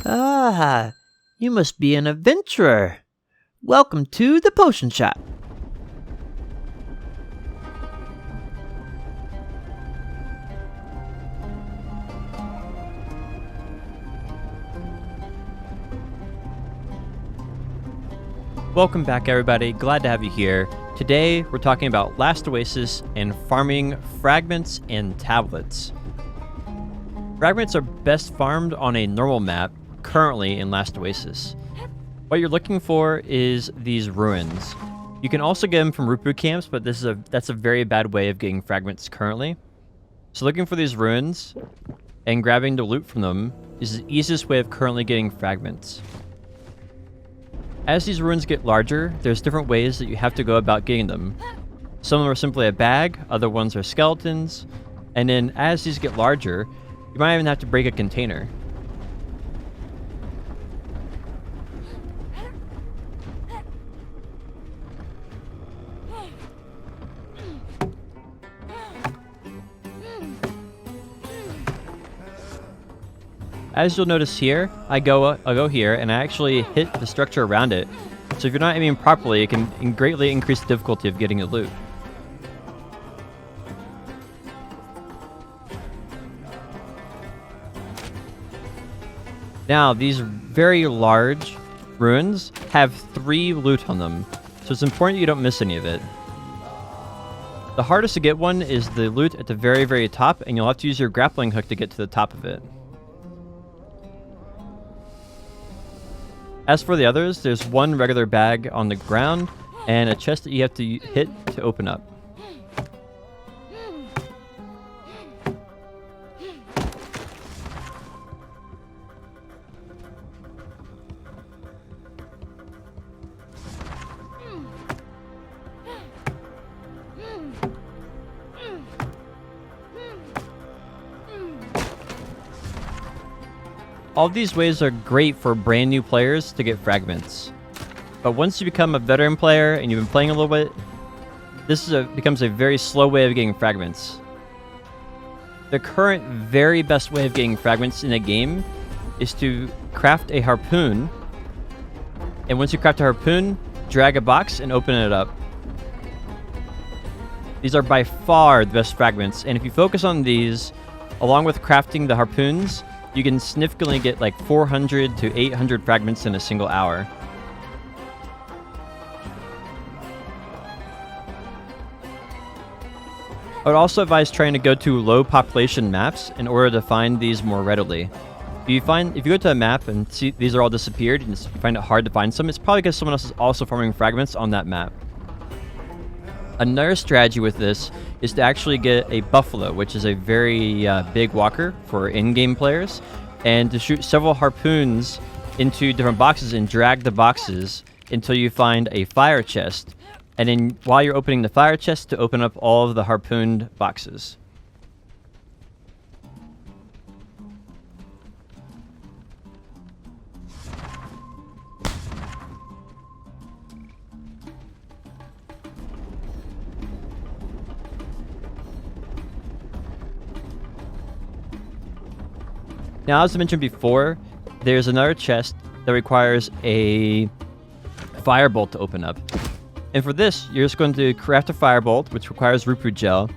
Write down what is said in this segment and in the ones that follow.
Ah, you must be an adventurer. Welcome to the Potion Shop. Welcome back, everybody. Glad to have you here. Today, we're talking about Last Oasis and farming fragments and tablets. Fragments are best farmed on a normal map, currently in Last Oasis. What you're looking for is these ruins. You can also get them from root boot camps, but that's a very bad way of getting fragments currently. So looking for these ruins and grabbing the loot from them is the easiest way of currently getting fragments. As these ruins get larger, there's different ways that you have to go about getting them. Some of them are simply a bag, other ones are skeletons, and then as these get larger, you might even have to break a container. As you'll notice here, I'll go here and I actually hit the structure around it. So if you're not aiming properly, it can greatly increase the difficulty of getting a loot. Now, these very large ruins have 3 loot on them, so it's important you don't miss any of it. The hardest to get one is the loot at the very, very top, and you'll have to use your grappling hook to get to the top of it. As for the others, there's one regular bag on the ground and a chest that you have to hit to open up. All of these ways are great for brand new players to get fragments. But once you become a veteran player and you've been playing a little bit, this becomes a very slow way of getting fragments. The current very best way of getting fragments in a game is to craft a harpoon. And once you craft a harpoon, drag a box and open it up. These are by far the best fragments, and if you focus on these, along with crafting the harpoons, you can significantly get like 400 to 800 fragments in a single hour. I would also advise trying to go to low population maps in order to find these more readily. If you go to a map and see these are all disappeared and you find it hard to find some, it's probably because someone else is also farming fragments on that map. Another strategy with this is to actually get a buffalo, which is a very big walker for in-game players, and to shoot several harpoons into different boxes and drag the boxes until you find a fire chest. And then while you're opening the fire chest, to open up all of the harpooned boxes. Now, as I mentioned before, there's another chest that requires a firebolt to open up. And for this, you're just going to craft a firebolt, which requires root boot gel,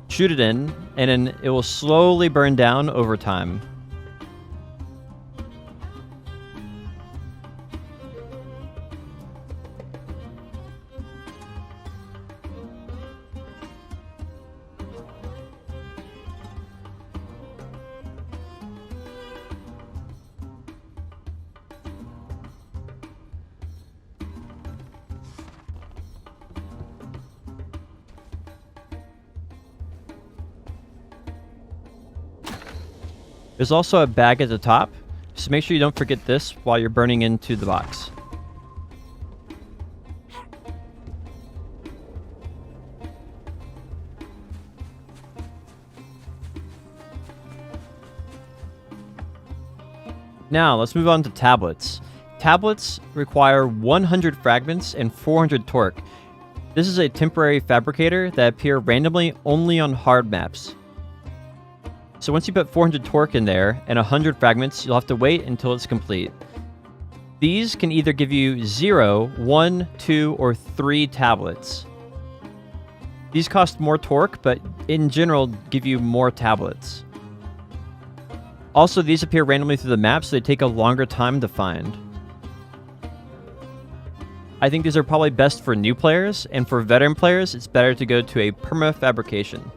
shoot it in, and then it will slowly burn down over time. There's also a bag at the top, so make sure you don't forget this while you're burning into the box. Now, let's move on to tablets. Tablets require 100 fragments and 400 torque. This is a temporary fabricator that appear randomly only on hard maps. So once you put 400 torque in there and 100 fragments, you'll have to wait until it's complete. These can either give you 0, 1, 2, or 3 tablets. These cost more torque, but in general give you more tablets. Also, these appear randomly through the map, so they take a longer time to find. I think these are probably best for new players, and for veteran players, it's better to go to a perma-fabrication.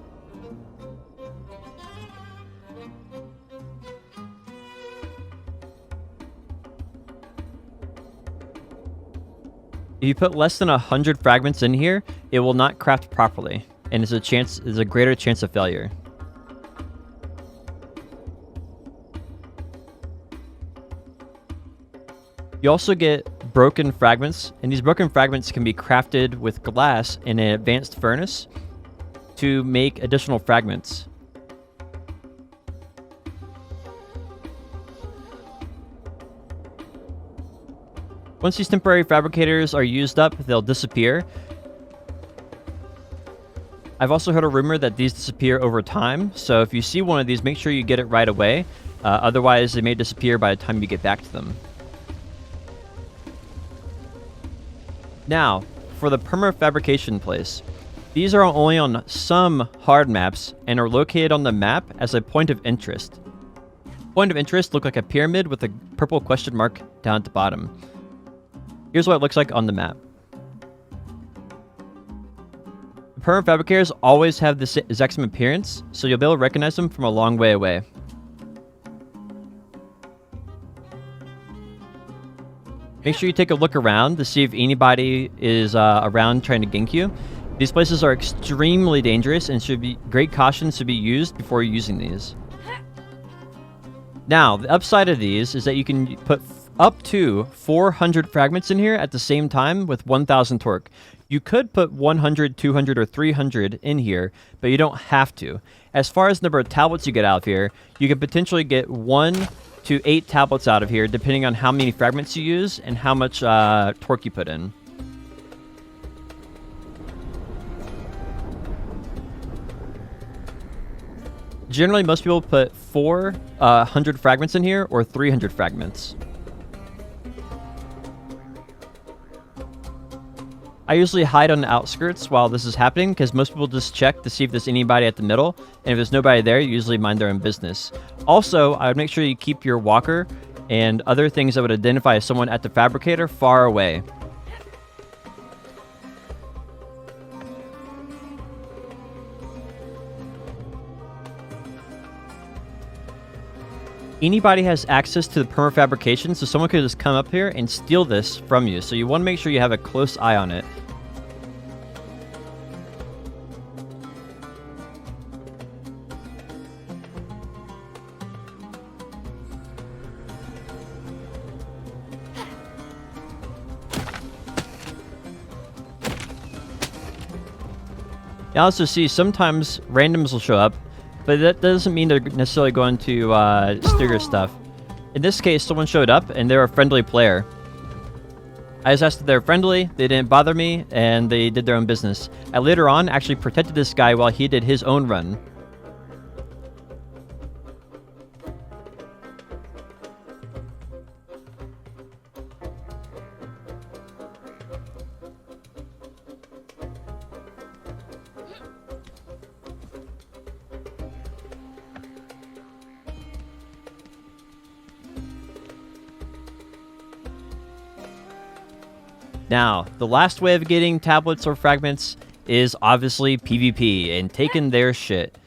If you put less than 100 fragments in here, it will not craft properly, and there's a greater chance of failure. You also get broken fragments, and these broken fragments can be crafted with glass in an advanced furnace to make additional fragments. Once these temporary fabricators are used up, they'll disappear. I've also heard a rumor that these disappear over time, so if you see one of these, make sure you get it right away. Otherwise, they may disappear by the time you get back to them. Now, for the perma-fabrication place. These are only on some hard maps and are located on the map as a point of interest. Point of interest look like a pyramid with a purple question mark down at the bottom. Here's what it looks like on the map. The perma-fabricators always have this exact same appearance, so you'll be able to recognize them from a long way away. Make sure you take a look around to see if anybody is around trying to gank you. These places are extremely dangerous and great caution should be used before using these. Now, the upside of these is that you can put up to 400 fragments in here at the same time with 1000 torque. You could put 100, 200, or 300 in here, but you don't have to. As far as the number of tablets you get out of here, you could potentially get 1 to 8 tablets out of here, depending on how many fragments you use and how much torque you put in. Generally, most people put 400 fragments in here or 300 fragments. I usually hide on the outskirts while this is happening because most people just check to see if there's anybody at the middle, and if there's nobody there, you usually mind their own business. Also, I would make sure you keep your walker and other things that would identify someone at the fabricator far away. Anybody has access to the perma-fabrication, so someone could just come up here and steal this from you. So you want to make sure you have a close eye on it. You also see sometimes randoms will show up, but that doesn't mean they're necessarily going to steal your stuff. In this case, someone showed up and they're a friendly player. I just asked if they're friendly, they didn't bother me, and they did their own business. I later on actually protected this guy while he did his own run. Now, the last way of getting tablets or fragments is obviously PvP and taking their shit.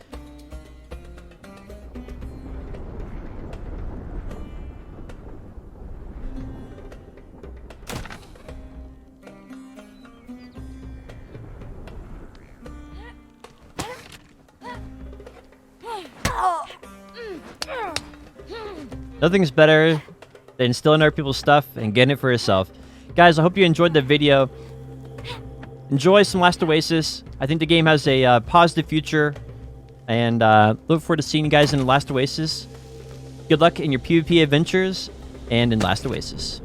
Nothing's better than stealing other people's stuff and getting it for yourself. Guys, I hope you enjoyed the video. Enjoy some Last Oasis. I think the game has a positive future. And look forward to seeing you guys in Last Oasis. Good luck in your PvP adventures and in Last Oasis.